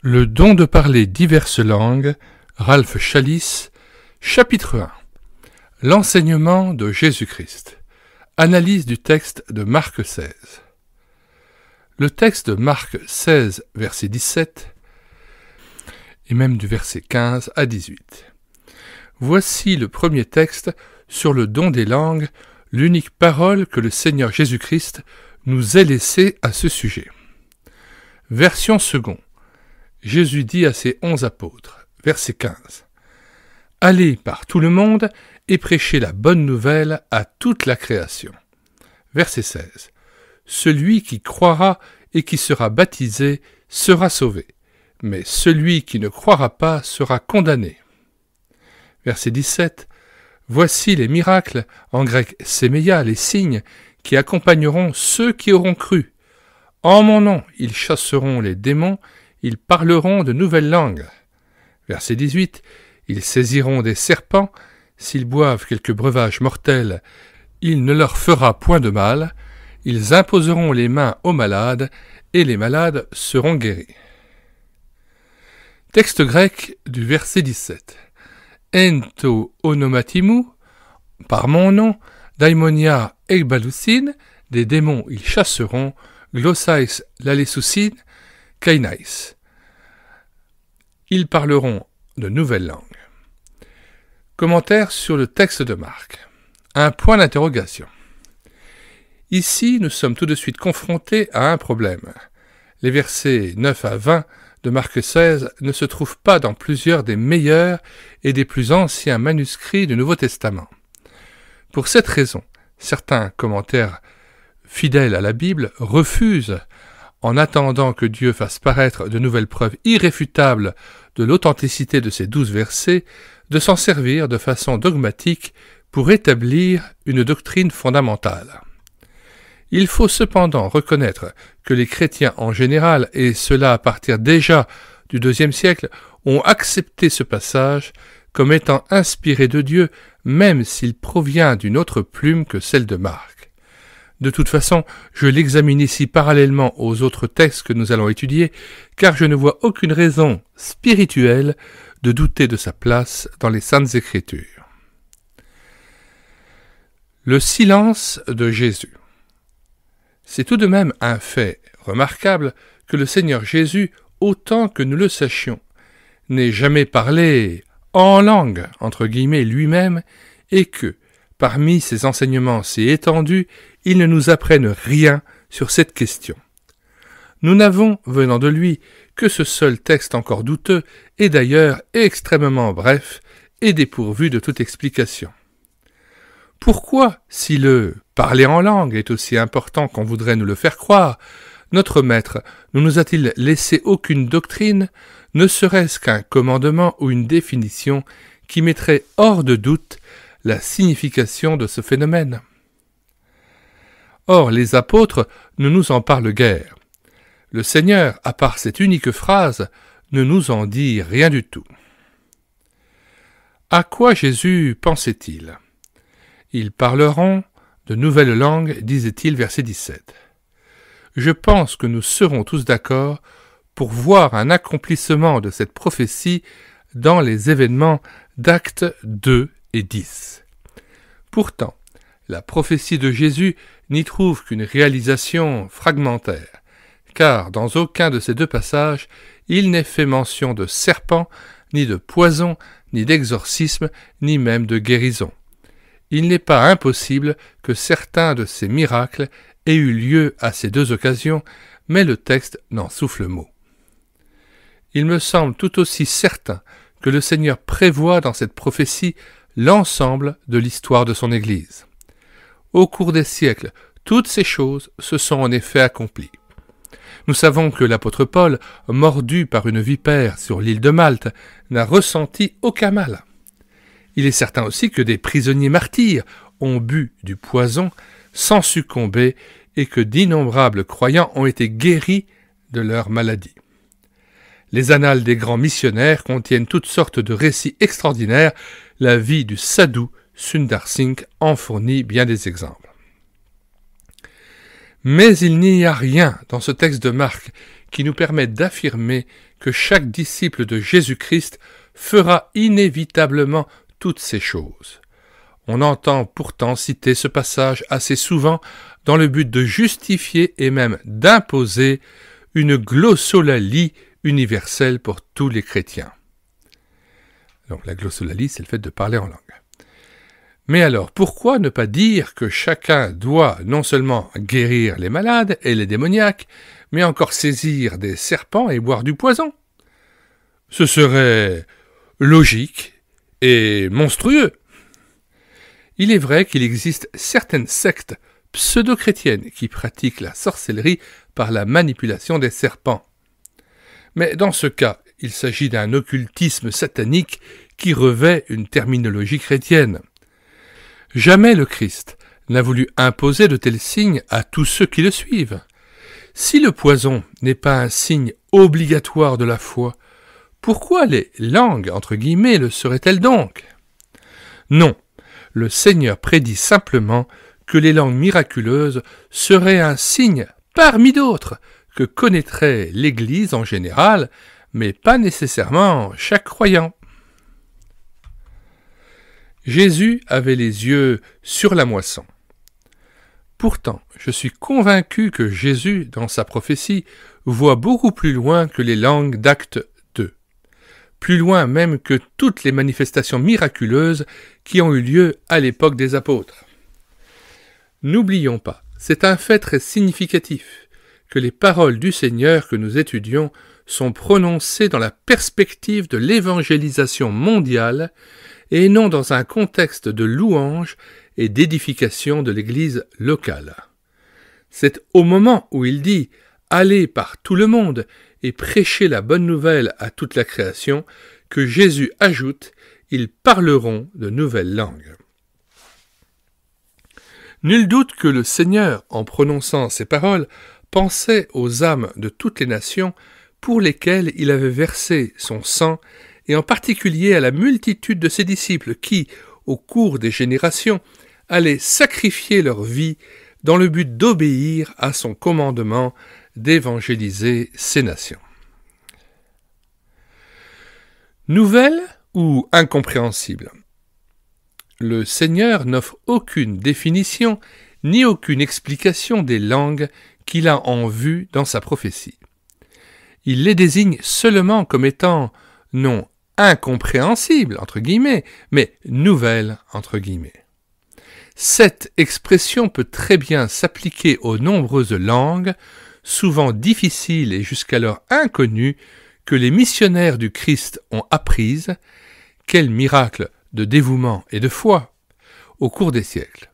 Le don de parler diverses langues, Ralph Challis, chapitre 1. L'enseignement de Jésus-Christ. Analyse du texte de Marc 16. Le texte de Marc 16, verset 17, et même du verset 15 à 18. Voici le premier texte sur le don des langues, l'unique parole que le Seigneur Jésus-Christ nous ait laissée à ce sujet. Version seconde. Jésus dit à ses 11 apôtres, verset 15, « Allez par tout le monde et prêchez la bonne nouvelle à toute la création. » Verset 16, « Celui qui croira et qui sera baptisé sera sauvé, mais celui qui ne croira pas sera condamné. » Verset 17, « Voici les miracles, en grec séméia, les signes, qui accompagneront ceux qui auront cru. En mon nom, ils chasseront les démons, ils parleront de nouvelles langues. » Verset 18, « Ils saisiront des serpents, s'ils boivent quelques breuvages mortels, il ne leur fera point de mal, ils imposeront les mains aux malades, et les malades seront guéris. » Texte grec du verset 17. « Ento onomatimu, par mon nom, daimonia ekbalousin, des démons ils chasseront, glossais lalesousin, kainais. » Ils parleront de nouvelles langues. Commentaire sur le texte de Marc. Un point d'interrogation. Ici, nous sommes tout de suite confrontés à un problème. Les versets 9 à 20 de Marc 16 ne se trouvent pas dans plusieurs des meilleurs et des plus anciens manuscrits du Nouveau Testament. Pour cette raison, certains commentaires fidèles à la Bible refusent, en attendant que Dieu fasse paraître de nouvelles preuves irréfutables de l'authenticité de ces 12 versets, de s'en servir de façon dogmatique pour établir une doctrine fondamentale. Il faut cependant reconnaître que les chrétiens en général, et cela à partir déjà du IIe siècle, ont accepté ce passage comme étant inspiré de Dieu, même s'il provient d'une autre plume que celle de Marc. De toute façon, je l'examine ici parallèlement aux autres textes que nous allons étudier, car je ne vois aucune raison spirituelle de douter de sa place dans les Saintes Écritures. Le silence de Jésus. C'est tout de même un fait remarquable que le Seigneur Jésus, autant que nous le sachions, n'ait jamais parlé en langue, entre guillemets, lui-même, et que, parmi ses enseignements si étendus, il ne nous apprenne rien sur cette question. Nous n'avons, venant de lui, que ce seul texte encore douteux, et d'ailleurs extrêmement bref, et dépourvu de toute explication. Pourquoi, si le « parler en langue » est aussi important qu'on voudrait nous le faire croire, notre Maître ne nous a-t-il laissé aucune doctrine, ne serait-ce qu'un commandement ou une définition qui mettrait hors de doute la signification de ce phénomène? Or, les apôtres ne nous en parlent guère. Le Seigneur, à part cette unique phrase, ne nous en dit rien du tout. À quoi Jésus pensait-il? Ils parleront de nouvelles langues, disait-il, verset 17. Je pense que nous serons tous d'accord pour voir un accomplissement de cette prophétie dans les événements d'Actes 2 et 10. Pourtant, la prophétie de Jésus n'y trouve qu'une réalisation fragmentaire, car dans aucun de ces deux passages, il n'est fait mention de serpents, ni de poison, ni d'exorcisme, ni même de guérison. Il n'est pas impossible que certains de ces miracles aient eu lieu à ces deux occasions, mais le texte n'en souffle mot. Il me semble tout aussi certain que le Seigneur prévoit dans cette prophétie l'ensemble de l'histoire de son Église. Au cours des siècles, toutes ces choses se sont en effet accomplies. Nous savons que l'apôtre Paul, mordu par une vipère sur l'île de Malte, n'a ressenti aucun mal. Il est certain aussi que des prisonniers martyrs ont bu du poison sans succomber et que d'innombrables croyants ont été guéris de leur maladie. Les annales des grands missionnaires contiennent toutes sortes de récits extraordinaires. La vie du sadhu Sundar Singh en fournit bien des exemples. Mais il n'y a rien dans ce texte de Marc qui nous permettent d'affirmer que chaque disciple de Jésus-Christ fera inévitablement toutes ces choses. On entend pourtant citer ce passage assez souvent dans le but de justifier et même d'imposer une glossolalie universelle pour tous les chrétiens. Donc la glossolalie, c'est le fait de parler en langue. Mais alors, pourquoi ne pas dire que chacun doit non seulement guérir les malades et les démoniaques, mais encore saisir des serpents et boire du poison? Ce serait logique et monstrueux. Il est vrai qu'il existe certaines sectes pseudo-chrétiennes qui pratiquent la sorcellerie par la manipulation des serpents. Mais dans ce cas, il s'agit d'un occultisme satanique qui revêt une terminologie chrétienne. Jamais le Christ n'a voulu imposer de tels signes à tous ceux qui le suivent. Si le poison n'est pas un signe obligatoire de la foi, pourquoi les langues, entre guillemets, le seraient-elles donc? Non, le Seigneur prédit simplement que les langues miraculeuses seraient un signe parmi d'autres que connaîtrait l'Église en général, mais pas nécessairement chaque croyant. Jésus avait les yeux sur la moisson. Pourtant, je suis convaincu que Jésus, dans sa prophétie, voit beaucoup plus loin que les langues d'Acte 2, plus loin même que toutes les manifestations miraculeuses qui ont eu lieu à l'époque des apôtres. N'oublions pas, c'est un fait très significatif, que les paroles du Seigneur que nous étudions sont prononcées dans la perspective de l'évangélisation mondiale et non dans un contexte de louange et d'édification de l'Église locale. C'est au moment où il dit « Allez par tout le monde et prêchez la bonne nouvelle à toute la création » que Jésus ajoute « Ils parleront de nouvelles langues ». Nul doute que le Seigneur, en prononçant ces paroles, pensait aux âmes de toutes les nations pour lesquelles il avait versé son sang, et en particulier à la multitude de ses disciples qui, au cours des générations, allaient sacrifier leur vie dans le but d'obéir à son commandement d'évangéliser ces nations. Nouvelle ou incompréhensible? Le Seigneur n'offre aucune définition ni aucune explication des langues qu'il a en vue dans sa prophétie. Il les désigne seulement comme étant non incompréhensibles, entre guillemets, mais nouvelles, entre guillemets. Cette expression peut très bien s'appliquer aux nombreuses langues, souvent difficiles et jusqu'alors inconnues, que les missionnaires du Christ ont apprises. Quel miracle de dévouement et de foi au cours des siècles.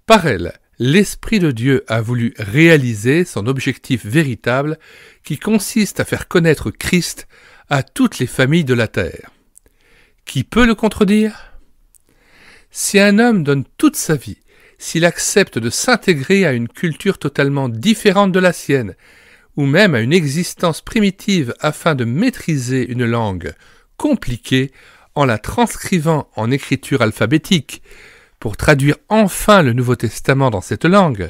Par elles, l'Esprit de Dieu a voulu réaliser son objectif véritable qui consiste à faire connaître Christ à toutes les familles de la terre. Qui peut le contredire? Si un homme donne toute sa vie, s'il accepte de s'intégrer à une culture totalement différente de la sienne, ou même à une existence primitive afin de maîtriser une langue compliquée en la transcrivant en écriture alphabétique, pour traduire enfin le Nouveau Testament dans cette langue,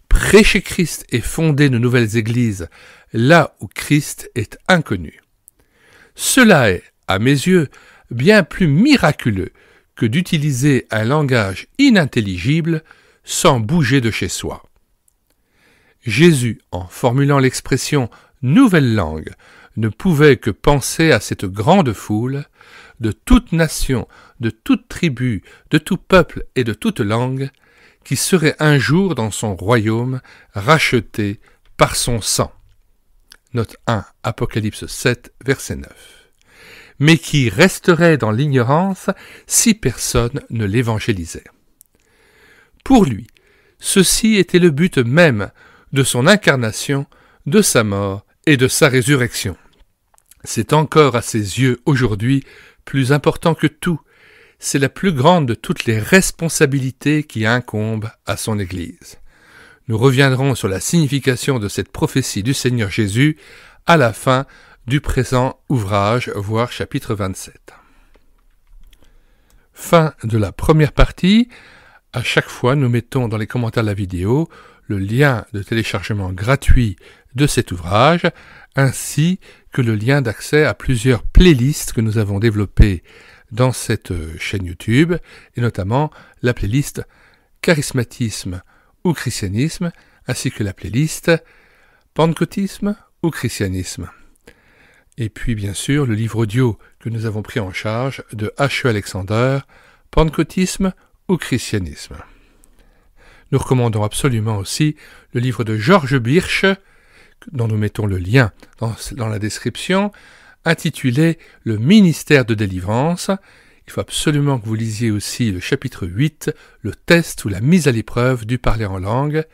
prêcher Christ et fonder de nouvelles églises là où Christ est inconnu. Cela est, à mes yeux, bien plus miraculeux que d'utiliser un langage inintelligible sans bouger de chez soi. Jésus, en formulant l'expression « nouvelle langue », ne pouvait que penser à cette grande foule, de toute nation, de toute tribu, de tout peuple et de toute langue, qui serait un jour dans son royaume racheté par son sang. Note 1, Apocalypse 7, verset 9. Mais qui resterait dans l'ignorance si personne ne l'évangélisait. Pour lui, ceci était le but même de son incarnation, de sa mort et de sa résurrection. C'est encore à ses yeux aujourd'hui plus important que tout. C'est la plus grande de toutes les responsabilités qui incombent à son Église. Nous reviendrons sur la signification de cette prophétie du Seigneur Jésus à la fin du présent ouvrage, voire chapitre 27. Fin de la première partie. À chaque fois, nous mettons dans les commentaires de la vidéo le lien de téléchargement gratuit de cet ouvrage, ainsi que le lien d'accès à plusieurs playlists que nous avons développées dans cette chaîne YouTube, et notamment la playlist Charismatisme ou Christianisme, ainsi que la playlist Pentecôtisme ou Christianisme. Et puis bien sûr le livre audio que nous avons pris en charge de H.E. Alexander, Pentecôtisme ou Christianisme. Nous recommandons absolument aussi le livre de George Birch, dont nous mettons le lien dans la description, intitulé « Le ministère de délivrance ». Il faut absolument que vous lisiez aussi le chapitre 8, le test ou la mise à l'épreuve du parler en langue.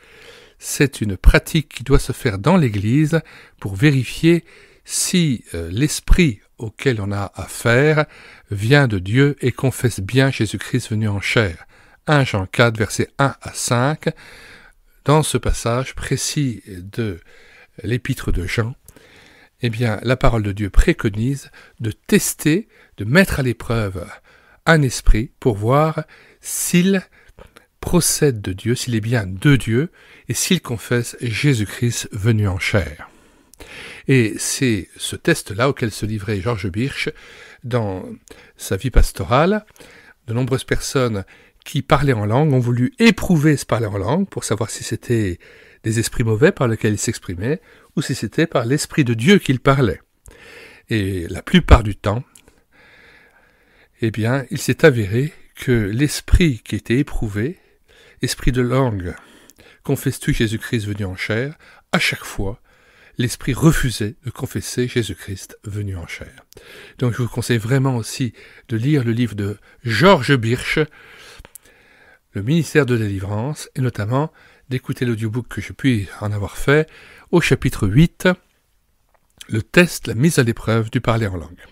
C'est une pratique qui doit se faire dans l'Église pour vérifier si l'esprit auquel on a affaire vient de Dieu et confesse bien Jésus-Christ venu en chair. 1 Jean 4, versets 1 à 5. Dans ce passage précis de l'épître de Jean, eh bien, la parole de Dieu préconise de tester, de mettre à l'épreuve un esprit pour voir s'il procède de Dieu, s'il est bien de Dieu, et s'il confesse Jésus-Christ venu en chair. Et c'est ce test-là auquel se livrait George Birch dans sa vie pastorale. De nombreuses personnes qui parlaient en langue ont voulu éprouver ce parler en langue pour savoir si c'était des esprits mauvais par lesquels ils s'exprimaient ou si c'était par l'Esprit de Dieu qu'ils parlaient. Et la plupart du temps, eh bien, il s'est avéré que l'esprit qui était éprouvé, esprit de langue, confesses-tu Jésus-Christ venu en chair, à chaque fois, l'esprit refusait de confesser Jésus-Christ venu en chair. Donc je vous conseille vraiment aussi de lire le livre de George Birch, Le ministère de délivrance, et notamment d'écouter l'audiobook que je puis en avoir fait au chapitre 8, le test, la mise à l'épreuve du parler en langue.